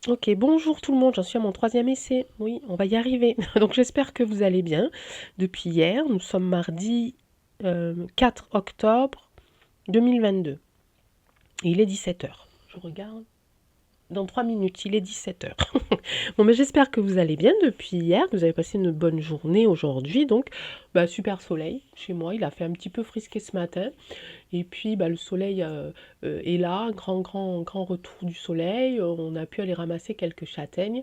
Ok, bonjour tout le monde, j'en suis à mon troisième essai. Oui, on va y arriver. Donc j'espère que vous allez bien. Depuis hier, nous sommes mardi 4 octobre 2022. Il est 17 heures. Je regarde. Dans 3 minutes, il est 17 heures. Bon, mais j'espère que vous allez bien depuis hier, que vous avez passé une bonne journée aujourd'hui. Donc, super soleil chez moi. Il a fait un petit peu frisquer ce matin. Et puis, le soleil est là, grand retour du soleil. On a pu aller ramasser quelques châtaignes.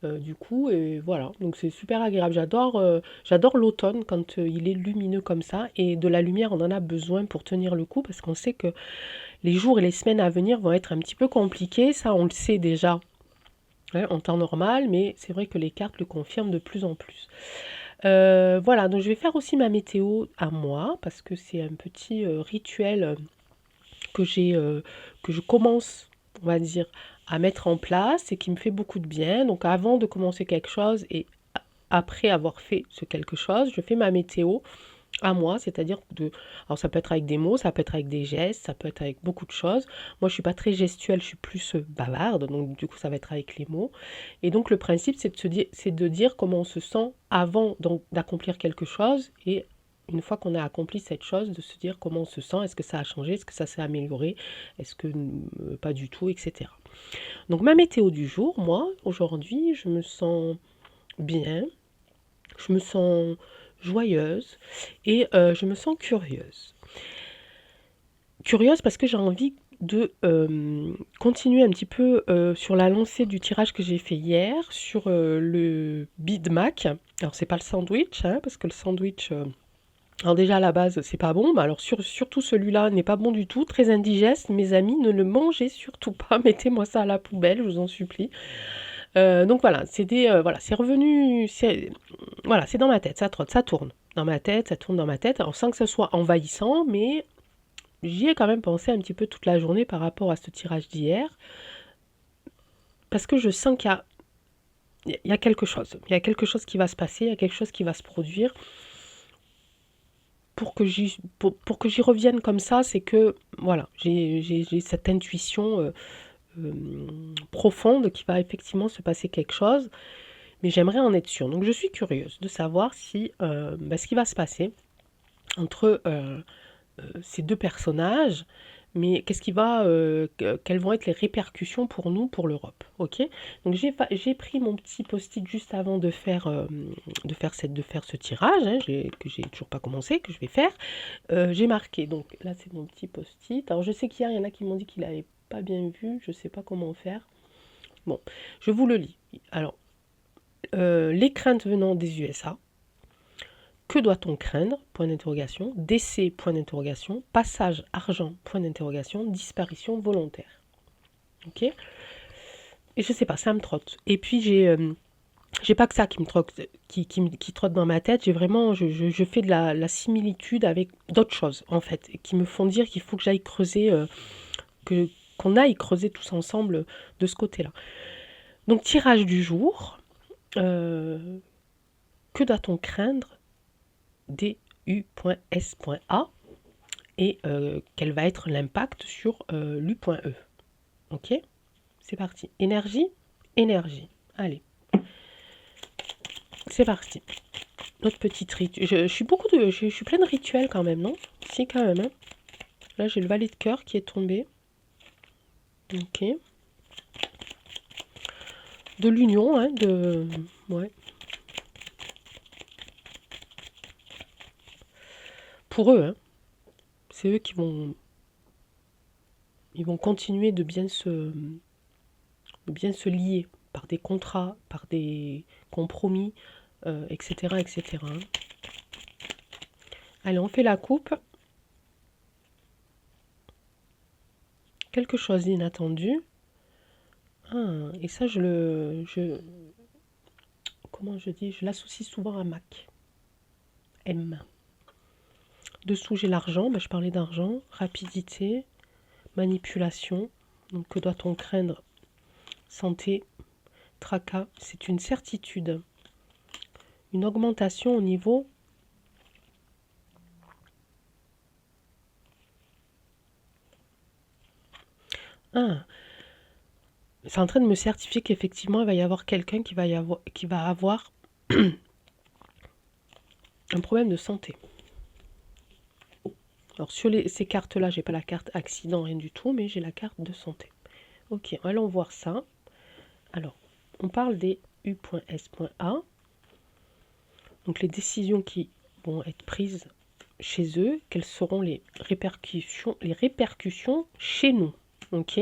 Du coup, et voilà, donc c'est super agréable. J'adore l'automne quand il est lumineux comme ça. Et de la lumière, on en a besoin pour tenir le coup parce qu'on sait que les jours et les semaines à venir vont être un petit peu compliqués. Ça, on le sait déjà hein, en temps normal, mais c'est vrai que les cartes le confirment de plus en plus. Voilà, donc je vais faire aussi ma météo à moi parce que c'est un petit rituel que que je commence, on va dire, à mettre en place et qui me fait beaucoup de bien. Donc avant de commencer quelque chose et après avoir fait ce quelque chose, je fais ma météo à moi, c'est-à-dire alors ça peut être avec des mots, ça peut être avec des gestes, ça peut être avec beaucoup de choses. Moi, je suis pas très gestuelle, je suis plus bavarde, donc du coup, ça va être avec les mots. Et donc, le principe, c'est de dire comment on se sent avant donc d'accomplir quelque chose et une fois qu'on a accompli cette chose, de se dire comment on se sent, est-ce que ça a changé, est-ce que ça s'est amélioré, est-ce que pas du tout, etc. Donc ma météo du jour, moi, aujourd'hui, je me sens bien, je me sens joyeuse et je me sens curieuse. Curieuse parce que j'ai envie de continuer un petit peu sur la lancée du tirage que j'ai fait hier sur le Big Mac. Alors c'est pas le sandwich, hein, parce que le sandwich, alors déjà à la base c'est pas bon, mais alors surtout celui-là n'est pas bon du tout, très indigeste. Mes amis, ne le mangez surtout pas, mettez-moi ça à la poubelle, je vous en supplie. Donc voilà, voilà, c'est revenu, voilà, c'est dans ma tête, ça trotte, ça tourne dans ma tête, ça tourne dans ma tête, alors sans que ça soit envahissant, mais j'y ai quand même pensé un petit peu toute la journée par rapport à ce tirage d'hier, parce que je sens qu'il y a quelque chose, il y a quelque chose qui va se passer, il y a quelque chose qui va se produire. Pour que j'y revienne comme ça, c'est que voilà, j'ai cette intuition euh, profonde qu'il va effectivement se passer quelque chose, mais j'aimerais en être sûre. Donc je suis curieuse de savoir si ce qui va se passer entre ces deux personnages, mais quelles vont être les répercussions pour nous, pour l'Europe, ok. Donc j'ai pris mon petit post-it juste avant de faire ce tirage, hein, que j'ai toujours pas commencé, que je vais faire. J'ai marqué, donc là c'est mon petit post-it. Alors je sais qu'hier il y en a qui m'ont dit qu'il n'avait pas bien vu, je sais pas comment faire. Bon, je vous le lis. Alors, les craintes venant des USA. Que doit-on craindre? Point d'interrogation. Décès? Point d'interrogation. Passage argent? Point d'interrogation. Disparition volontaire. Ok. Et je sais pas, ça me trotte. Et puis j'ai pas que ça qui me trotte, qui trotte dans ma tête. J'ai vraiment, je fais de la similitude avec d'autres choses en fait, qui me font dire qu'il faut que j'aille creuser, que qu'on aille creuser tous ensemble de ce côté-là. Donc tirage du jour. Euh, que doit-on craindre? DU.S.A et quel va être l'impact sur l'U.E. Ok, c'est parti. Énergie, énergie. Allez, c'est parti. Notre petite rituel. Je suis pleine de rituels quand même, non? Si, quand même. Hein. Là, j'ai le valet de cœur qui est tombé. Ok. De l'union, hein, ouais. Pour eux, hein. C'est eux ils vont continuer de bien se lier par des contrats, par des compromis, etc., etc. Hein. Allez, on fait la coupe. Quelque chose d'inattendu. Ah, et ça, comment je dis, je l'associe souvent à Mac. M. Dessous, j'ai l'argent. Je parlais d'argent. Rapidité, manipulation. Donc, que doit-on craindre? Santé, tracas. C'est une certitude. Une augmentation au niveau. Ah, c'est en train de me certifier qu'effectivement, il va y avoir quelqu'un qui va avoir un problème de santé. Alors, sur ces cartes-là, j'ai pas la carte accident, rien du tout, mais j'ai la carte de santé. Ok, allons voir ça. Alors, on parle des U.S.A. Donc, les décisions qui vont être prises chez eux, quelles seront les répercussions chez nous. Ok.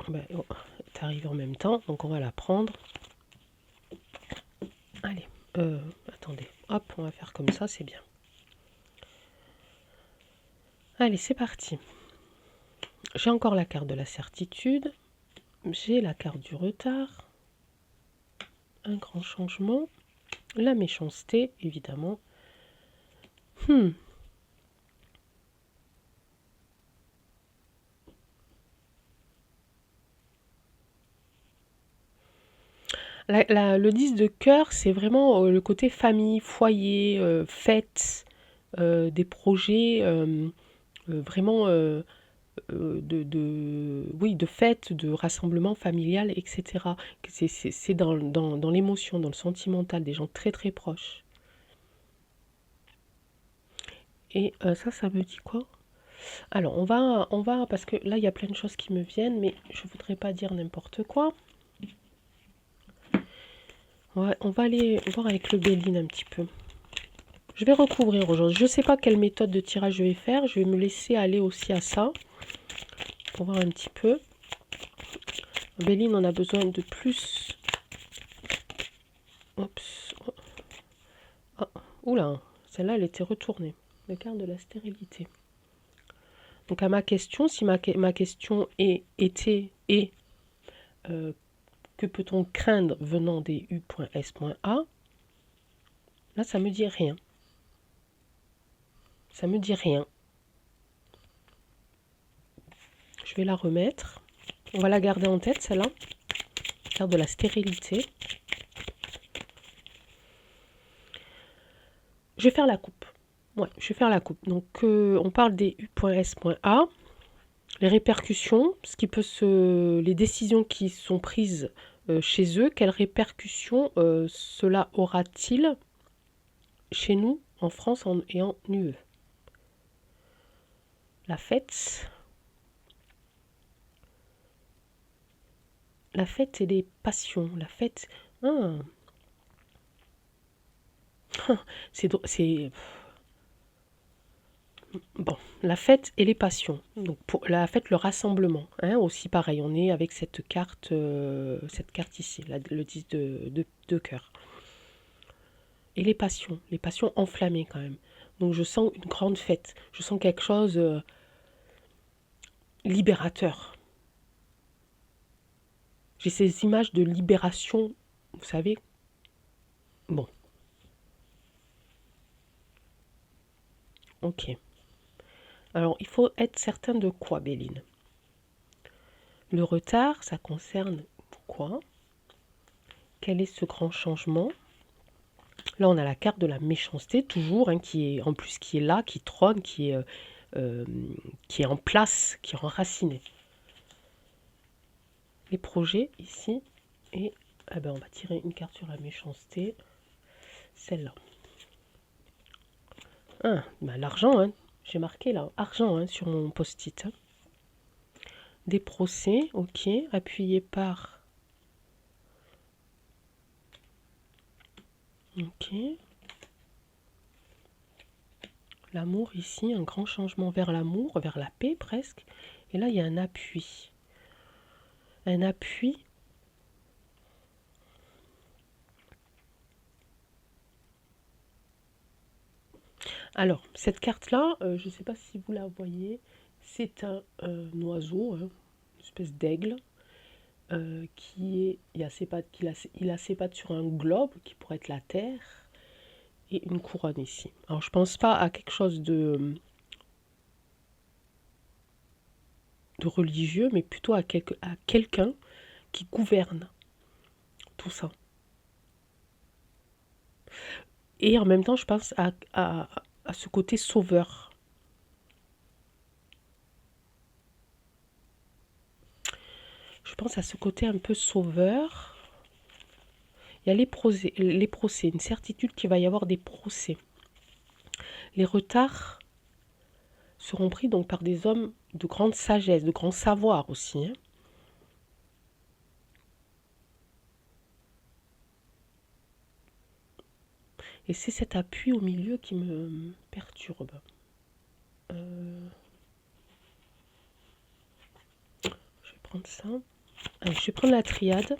Ben, oh, c'est arrivé en même temps, donc on va la prendre. Allez, attendez, hop, on va faire comme ça, c'est bien. Allez, c'est parti. J'ai encore la carte de la certitude, j'ai la carte du retard, un grand changement, la méchanceté, évidemment. Le 10 de cœur, c'est vraiment le côté famille, foyer, fête, des projets vraiment oui, de fête, de rassemblement familial, etc. C'est dans l'émotion, dans le sentimental, des gens très très proches. Et ça me dit quoi? Alors, parce que là, il y a plein de choses qui me viennent, mais je voudrais pas dire n'importe quoi. On va aller voir avec le Béline un petit peu. Je vais recouvrir aujourd'hui. Je ne sais pas quelle méthode de tirage je vais faire. Je vais me laisser aller aussi à ça. Pour voir un petit peu. Béline, on a besoin de plus. Oups. Oh. Oula, celle-là, elle était retournée. Le quart de la stérilité. Donc à ma question, si ma question était que peut-on craindre venant des U.S.A, là, ça me dit rien. Ça me dit rien. Je vais la remettre. On va la garder en tête, celle-là. Carte de la stérilité. Je vais faire la coupe. Ouais, je vais faire la coupe. Donc, on parle des U.S.A. Les répercussions, les décisions qui sont prises chez eux, quelles répercussions cela aura-t-il chez nous, en France et en UE? La fête et les passions. La fête... Ah. c'est... Bon, la fête et les passions. Donc pour la fête, le rassemblement. Hein, aussi pareil, on est avec cette carte ici, le 10 de cœur. Et les passions enflammées quand même. Donc je sens une grande fête. Je sens quelque chose libérateur. J'ai ces images de libération, vous savez. Bon. Ok. Alors, il faut être certain de quoi, Béline? Le retard, ça concerne quoi? Quel est ce grand changement? Là, on a la carte de la méchanceté, toujours, hein, qui est là, qui trône, qui est en place, qui est enraciné. Les projets, ici, et on va tirer une carte sur la méchanceté, celle-là. L'argent, hein, j'ai marqué là, argent hein, sur mon post-it. Hein. Des procès, ok, appuyé par... Ok. L'amour ici, un grand changement vers l'amour, vers la paix presque. Et là, il y a un appui. Un appui. Alors, cette carte-là, je ne sais pas si vous la voyez, c'est un oiseau, hein, une espèce d'aigle, il a ses pattes sur un globe qui pourrait être la Terre, et une couronne ici. Alors, je pense pas à quelque chose de religieux, mais plutôt à quelqu'un qui gouverne tout ça. Et en même temps, je pense à ce côté sauveur. je pense à ce côté un peu sauveur. Il y a les procès, une certitude qu'il va y avoir des procès. Les retards seront pris donc par des hommes de grande sagesse, de grand savoir aussi. Hein. Et c'est cet appui au milieu qui me perturbe. Je vais prendre ça. Allez, je vais prendre la triade.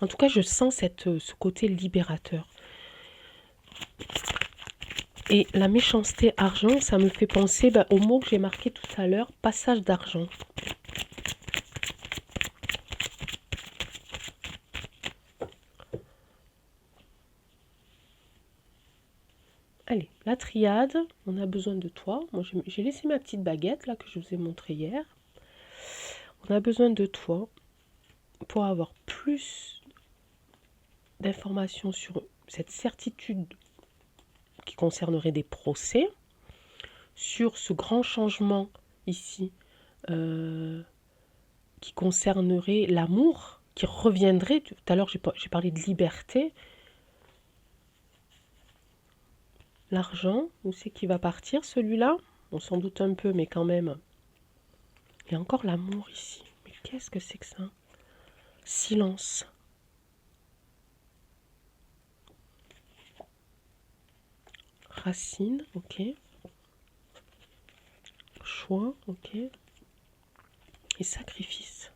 En tout cas, je sens ce côté libérateur. Et la méchanceté argent, ça me fait penser au mot que j'ai marqué tout à l'heure, passage d'argent. Allez, la triade, on a besoin de toi. Moi, j'ai laissé ma petite baguette là que je vous ai montré hier. On a besoin de toi pour avoir plus d'informations sur cette certitude qui concernerait des procès, sur ce grand changement ici qui concernerait l'amour, qui reviendrait. Tout à l'heure, j'ai parlé de liberté. L'argent, où c'est qu'il va partir celui-là? On s'en doute un peu, mais quand même. Il y a encore l'amour ici. Mais qu'est-ce que c'est que ça? Silence. Racine, ok. Choix, ok. Et sacrifice.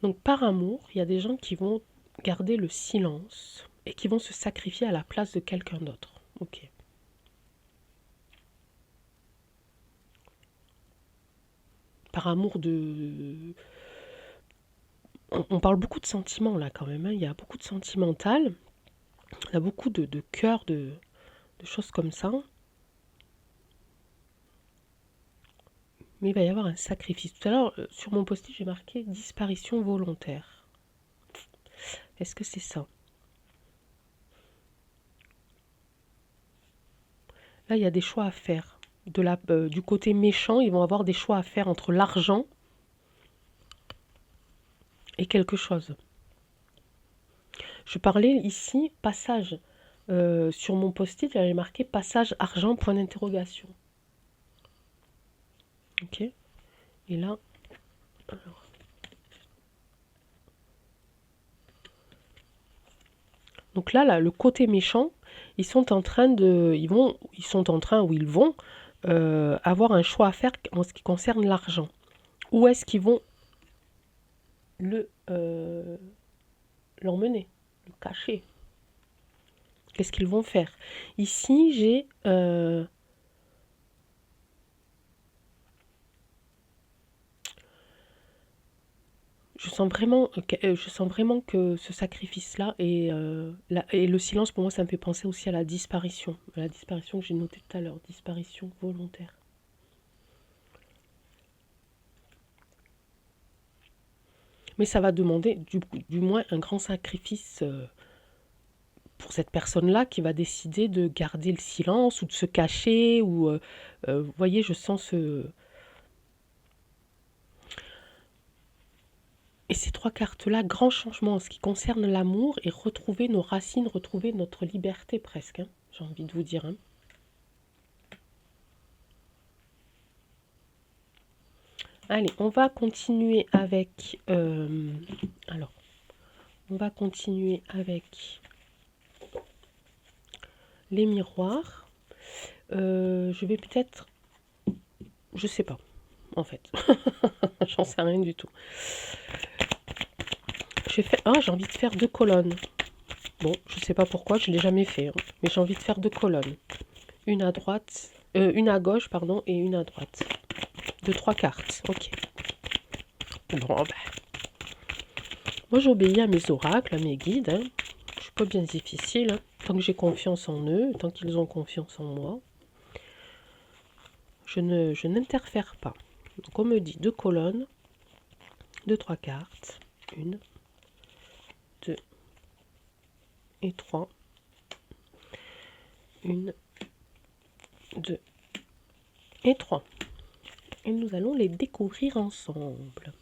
Donc par amour, il y a des gens qui vont garder le silence et qui vont se sacrifier à la place de quelqu'un d'autre. Ok. Par amour de... On parle beaucoup de sentiments là quand même, hein. Il y a beaucoup de sentimental, il y a beaucoup de cœur, de choses comme ça. Mais il va y avoir un sacrifice. Tout à l'heure, sur mon post-it, j'ai marqué disparition volontaire. Est-ce que c'est ça? Là, il y a des choix à faire. Du côté méchant, ils vont avoir des choix à faire entre l'argent et quelque chose. Je parlais ici, passage. Sur mon post-it, j'avais marqué passage argent, point d'interrogation. Ok. Et là, alors. Donc là, le côté méchant, ils sont en train avoir un choix à faire en ce qui concerne l'argent. Où est-ce qu'ils vont l'emmener, le cacher? Qu'est-ce qu'ils vont faire? Ici, j'ai je sens vraiment que ce sacrifice-là et le silence, pour moi, ça me fait penser aussi à la disparition que j'ai notée tout à l'heure, disparition volontaire. Mais ça va demander du moins un grand sacrifice pour cette personne-là qui va décider de garder le silence ou de se cacher. Vous voyez, je sens ce... Et ces trois cartes-là, grand changement en ce qui concerne l'amour et retrouver nos racines, retrouver notre liberté presque, hein, j'ai envie de vous dire. Hein. Allez, on va continuer avec... alors, on va continuer avec les miroirs. Je vais peut-être... Je sais pas, en fait. J'en sais rien du tout. J'ai envie de faire 2 colonnes. Bon, je sais pas pourquoi, je l'ai jamais fait. Hein, mais j'ai envie de faire 2 colonnes. Une à droite, une à gauche, pardon, et une à droite. De 3 cartes, ok. Bon, ben... Moi, j'obéis à mes oracles, à mes guides. Hein. Je suis pas bien difficile. Hein. Tant que j'ai confiance en eux, tant qu'ils ont confiance en moi. je n'interfère pas. Donc on me dit 2 colonnes, 2, 3 cartes, 1, 2 et 3, 1, 2 et 3. Et nous allons les découvrir ensemble.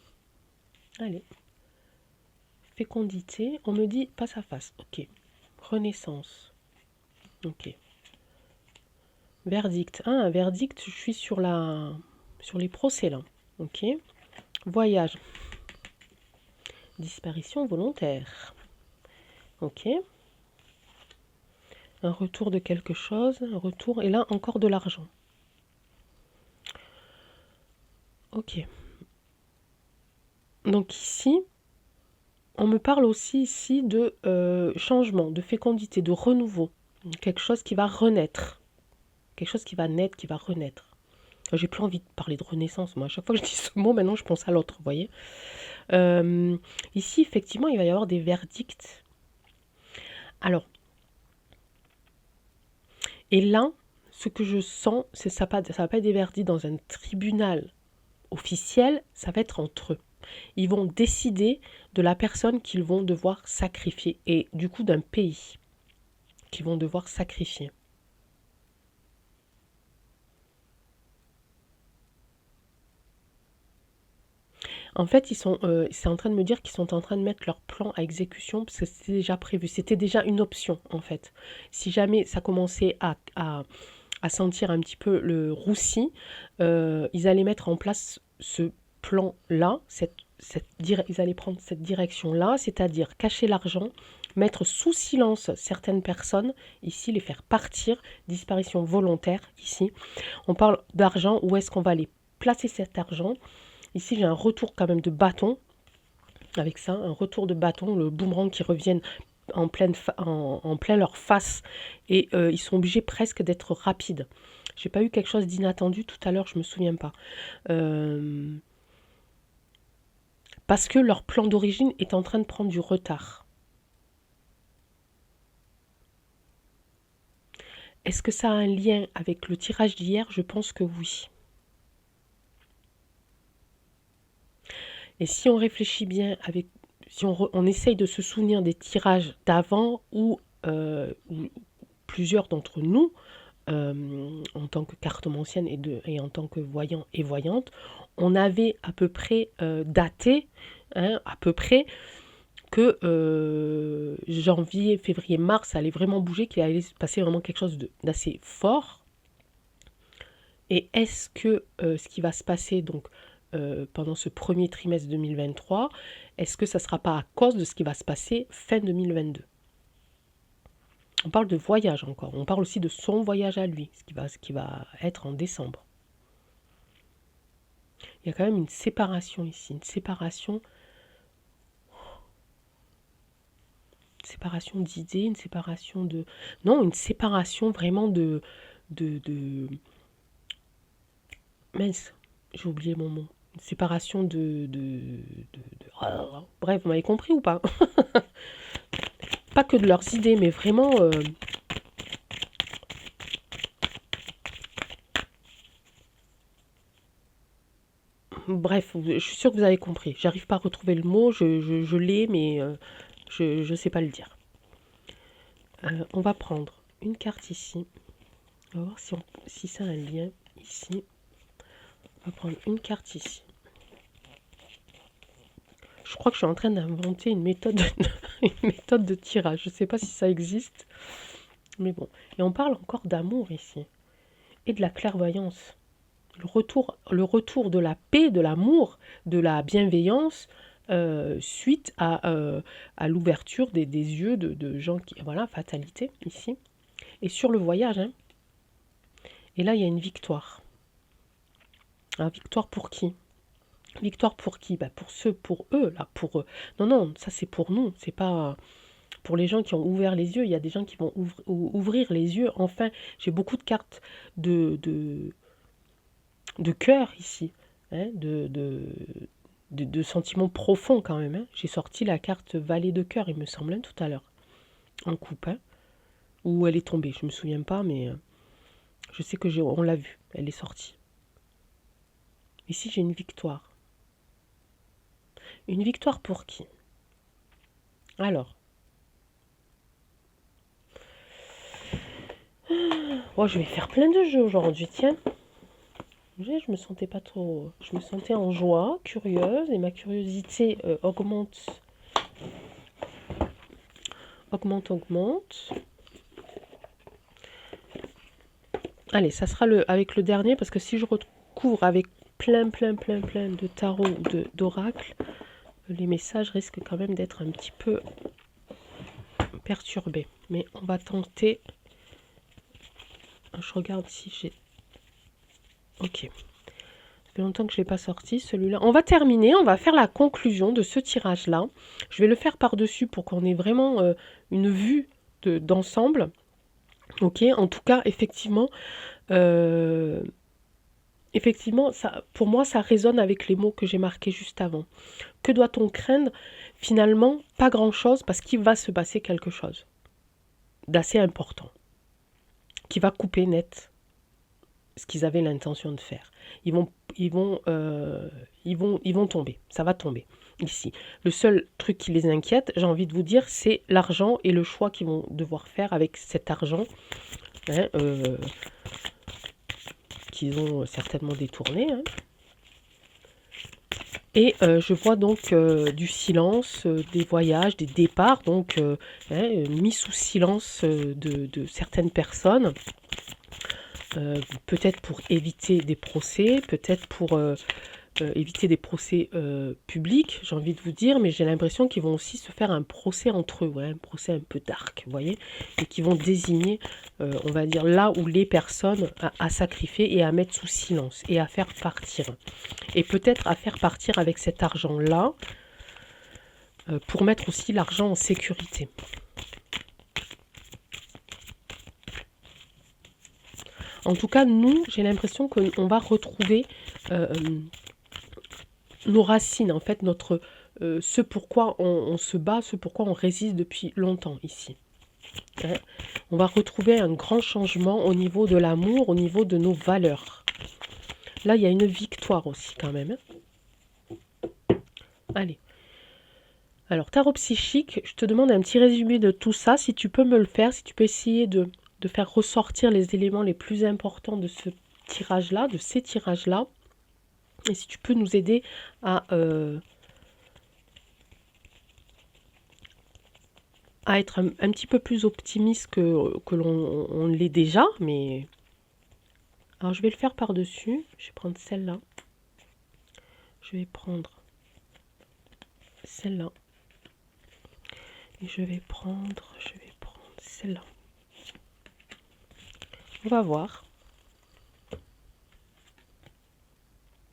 Allez. Fécondité, on me dit face à face. Ok. Renaissance. Ok. Verdict. Ah, un verdict, je suis sur les procès là. Ok. Voyage. Disparition volontaire. Ok. Un retour de quelque chose, un retour, et là encore de l'argent. Ok. Donc ici, on me parle aussi ici de changement, de fécondité, de renouveau. Quelque chose qui va renaître. Quelque chose qui va naître, qui va renaître. J'ai plus envie de parler de renaissance. Moi, à chaque fois que je dis ce mot, maintenant, je pense à l'autre, vous voyez. Ici, effectivement, il va y avoir des verdicts. Alors, et là, ce que je sens, c'est ça va pas être des verdicts dans un tribunal officiel, ça va être entre eux. Ils vont décider de la personne qu'ils vont devoir sacrifier et du coup d'un pays qu'ils vont devoir sacrifier. En fait, c'est en train de me dire qu'ils sont en train de mettre leur plan à exécution parce que c'était déjà prévu. C'était déjà une option, en fait. Si jamais ça commençait à sentir un petit peu le roussi, ils allaient mettre en place ce plan-là, ils allaient prendre cette direction-là, c'est-à-dire cacher l'argent, mettre sous silence certaines personnes, ici les faire partir, disparition volontaire, ici. On parle d'argent, où est-ce qu'on va aller placer cet argent? Ici j'ai un retour quand même de bâton, avec ça, un retour de bâton, le boomerang qui reviennent en plein leur face, et ils sont obligés presque d'être rapides. J'ai pas eu quelque chose d'inattendu tout à l'heure, je me souviens pas. Parce que leur plan d'origine est en train de prendre du retard. Est-ce que ça a un lien avec le tirage d'hier? Je pense que oui. Et si on réfléchit bien, si on essaye de se souvenir des tirages d'avant ou plusieurs d'entre nous, en tant que cartomancienne et en tant que voyant et voyante, on avait à peu près daté, à peu près, que janvier, février, mars, ça allait vraiment bouger, qu'il allait se passer vraiment quelque chose d'assez fort. Et est-ce que ce qui va se passer donc pendant ce premier trimestre 2023, est-ce que ça ne sera pas à cause de ce qui va se passer fin 2022? On parle de voyage encore, on parle aussi de son voyage à lui, ce qui va être en décembre. Il y a quand même une séparation ici, une séparation d'idées, une séparation de... Non, une séparation vraiment de... Mince, j'ai oublié mon mot. Une séparation Bref, vous m'avez compris ou pas? Pas que de leurs idées, mais vraiment... Bref, je suis sûre que vous avez compris. J'arrive pas à retrouver le mot, je l'ai, mais je ne sais pas le dire. On va prendre une carte ici. On va voir si ça a un lien ici. On va prendre une carte ici. Je crois que je suis en train d'inventer une méthode de tirage. Je ne sais pas si ça existe. Mais bon. Et on parle encore d'amour ici. Et de la clairvoyance. Le retour de la paix, de l'amour, de la bienveillance, suite à l'ouverture des yeux de gens qui... Voilà, fatalité, ici. Et sur le voyage, hein. Et là, il y a une victoire. Une victoire pour qui? Victoire pour qui? Pour eux, là, pour eux. Non, ça c'est pour nous, c'est pas... Pour les gens qui ont ouvert les yeux, il y a des gens qui vont ouvrir les yeux. Enfin, j'ai beaucoup de cartes de cœur ici, hein, de sentiments profonds quand même. Hein. J'ai sorti la carte Valet de cœur, il me semble, hein, tout à l'heure, en coupe, hein, où elle est tombée. Je me souviens pas, mais je sais que on l'a vue, elle est sortie. Ici, j'ai une victoire. Une victoire pour qui? Alors, oh, je vais faire plein de jeux aujourd'hui, tiens. Je me sentais pas trop... Je me sentais en joie, curieuse, et ma curiosité augmente. Augmente. Allez, ça sera avec le dernier, parce que si je recouvre avec plein de tarots ou d'oracles, les messages risquent quand même d'être un petit peu perturbés. Mais on va tenter. Je regarde si j'ai... Ok. Ça fait longtemps que je ne l'ai pas sorti, celui-là. On va terminer, on va faire la conclusion de ce tirage-là. Je vais le faire par-dessus pour qu'on ait vraiment une vue d'ensemble. Ok, en tout cas, effectivement, ça, pour moi, ça résonne avec les mots que j'ai marqués juste avant. Que doit-on craindre? Finalement, pas grand-chose, parce qu'il va se passer quelque chose d'assez important, qui va couper net ce qu'ils avaient l'intention de faire. Ils vont tomber, ça va tomber ici. Le seul truc qui les inquiète, j'ai envie de vous dire, c'est l'argent et le choix qu'ils vont devoir faire avec cet argent, hein, qu'ils ont certainement détourné. Hein. Et je vois donc du silence, des voyages, des départs, donc mis sous silence de certaines personnes. Peut-être pour éviter des procès, peut-être pour éviter des procès publics, j'ai envie de vous dire, mais j'ai l'impression qu'ils vont aussi se faire un procès entre eux, ouais, un procès un peu dark, vous voyez, et qui vont désigner, on va dire, là où les personnes à sacrifier et à mettre sous silence, et à faire partir. Et peut-être à faire partir avec cet argent-là, pour mettre aussi l'argent en sécurité. En tout cas, nous, j'ai l'impression qu'on va retrouver nos racines, en fait, ce pourquoi on se bat, ce pourquoi on résiste depuis longtemps ici. Hein, on va retrouver un grand changement au niveau de l'amour, au niveau de nos valeurs. Là, il y a une victoire aussi quand même. Hein. Allez. Alors, tarot psychique, je te demande un petit résumé de tout ça, si tu peux me le faire, si tu peux essayer de faire ressortir les éléments les plus importants de ce tirage-là, de ces tirages-là. Et si tu peux nous aider à être un petit peu plus optimiste que l'on l'est déjà. Mais alors, je vais le faire par-dessus. Je vais prendre celle-là. Je vais prendre celle-là. Et je vais prendre celle-là. On va voir.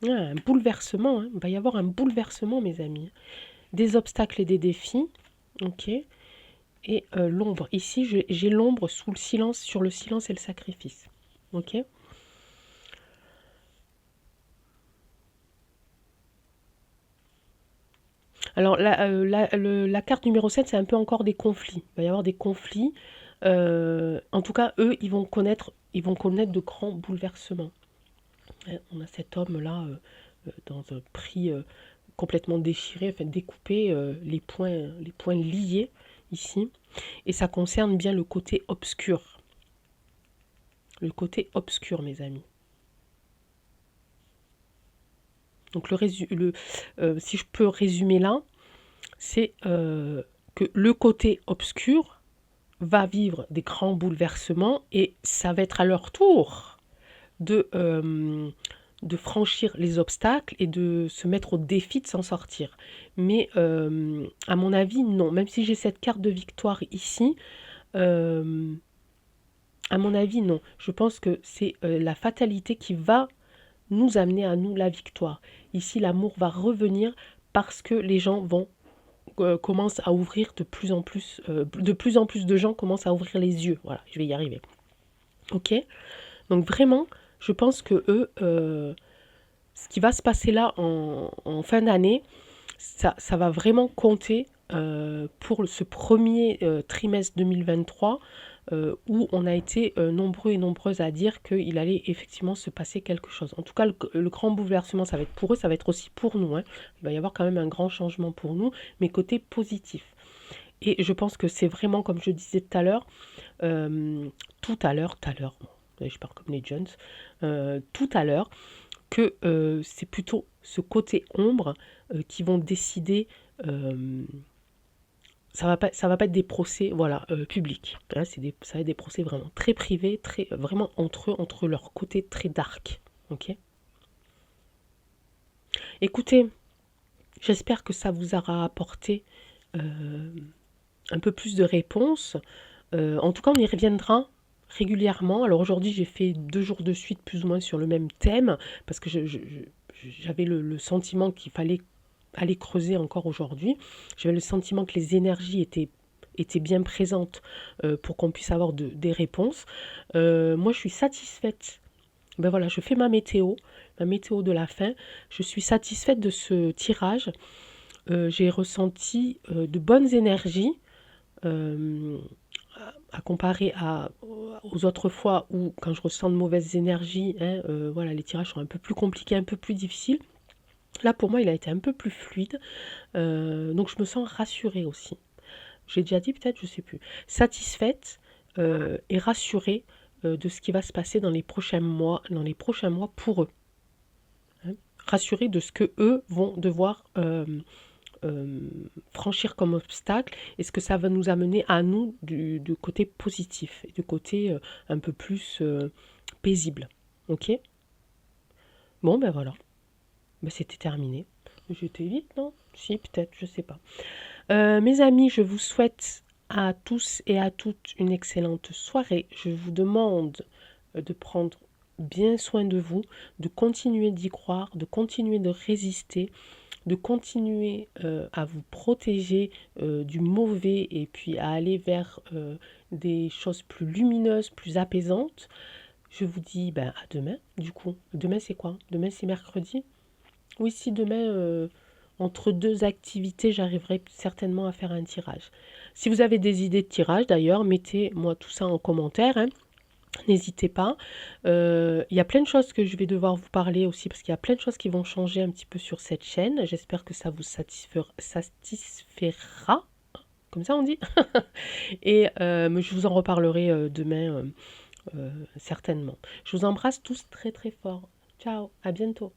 Ah, un bouleversement. Hein. Il va y avoir un bouleversement, mes amis. Des obstacles et des défis. Ok. Et l'ombre. Ici, j'ai l'ombre sous le silence, sur le silence et le sacrifice. Ok. Alors, la carte numéro 7, c'est un peu encore des conflits. Il va y avoir des conflits. En tout cas, eux, ils vont connaître de grands bouleversements. On a cet homme-là dans un prix complètement déchiré, enfin découpé, les points liés ici. Et ça concerne bien le côté obscur. Le côté obscur, mes amis. Donc, si je peux résumer là, c'est que le côté obscur va vivre des grands bouleversements et ça va être à leur tour de franchir les obstacles et de se mettre au défi de s'en sortir. Mais à mon avis, non. Même si j'ai cette carte de victoire ici, à mon avis, non. Je pense que c'est la fatalité qui va nous amener à nous la victoire. Ici, l'amour va revenir parce que les gens commencent à ouvrir de plus en plus de gens commencent à ouvrir les yeux. Voilà, je vais y arriver. Ok. Donc vraiment, je pense que ce qui va se passer là en fin d'année, ça va vraiment compter pour ce premier trimestre 2023. où on a été nombreux et nombreuses à dire qu'il allait effectivement se passer quelque chose. En tout cas, le grand bouleversement, ça va être pour eux, ça va être aussi pour nous, hein. Il va y avoir quand même un grand changement pour nous, mais côté positif. Et je pense que c'est vraiment, comme je disais tout à l'heure, bon, je parle comme les Jones, tout à l'heure, que c'est plutôt ce côté ombre qui vont décider. Ça va pas être des procès, voilà, publics. Là, ça va être des procès vraiment très privés, très vraiment entre eux, entre leur côté très dark. Ok. Écoutez, j'espère que ça vous aura apporté un peu plus de réponses. En tout cas, on y reviendra régulièrement. Alors aujourd'hui, j'ai fait 2 jours de suite plus ou moins sur le même thème parce que j'avais le sentiment qu'il fallait aller creuser encore aujourd'hui. J'avais le sentiment que les énergies étaient bien présentes pour qu'on puisse avoir des réponses. Moi, je suis satisfaite. Ben voilà, je fais ma météo de la fin. Je suis satisfaite de ce tirage. J'ai ressenti de bonnes énergies. euh, à comparer aux autres fois où, quand je ressens de mauvaises énergies, hein, voilà, les tirages sont un peu plus compliqués, un peu plus difficiles. Là, pour moi, il a été un peu plus fluide. Donc, je me sens rassurée aussi. J'ai déjà dit peut-être, je ne sais plus. Satisfaite et rassurée de ce qui va se passer dans les prochains mois pour eux. Hein. Rassurée de ce que eux vont devoir franchir comme obstacle et ce que ça va nous amener à nous du côté positif et du côté un peu plus paisible. Ok. Bon, ben voilà. Ben, c'était terminé. J'étais vite, non? Si, peut-être, je sais pas. Mes amis, je vous souhaite à tous et à toutes une excellente soirée. Je vous demande de prendre bien soin de vous, de continuer d'y croire, de continuer de résister, de continuer à vous protéger du mauvais et puis à aller vers des choses plus lumineuses, plus apaisantes. Je vous dis ben, à demain, du coup. Demain, c'est quoi? Demain, c'est mercredi? Oui, si demain, entre deux activités, j'arriverai certainement à faire un tirage. Si vous avez des idées de tirage, d'ailleurs, mettez-moi tout ça en commentaire, hein. N'hésitez pas. Il y a plein de choses que je vais devoir vous parler aussi, parce qu'il y a plein de choses qui vont changer un petit peu sur cette chaîne. J'espère que ça vous satisfera, comme ça on dit. Et mais je vous en reparlerai demain, certainement. Je vous embrasse tous très très fort. Ciao, à bientôt.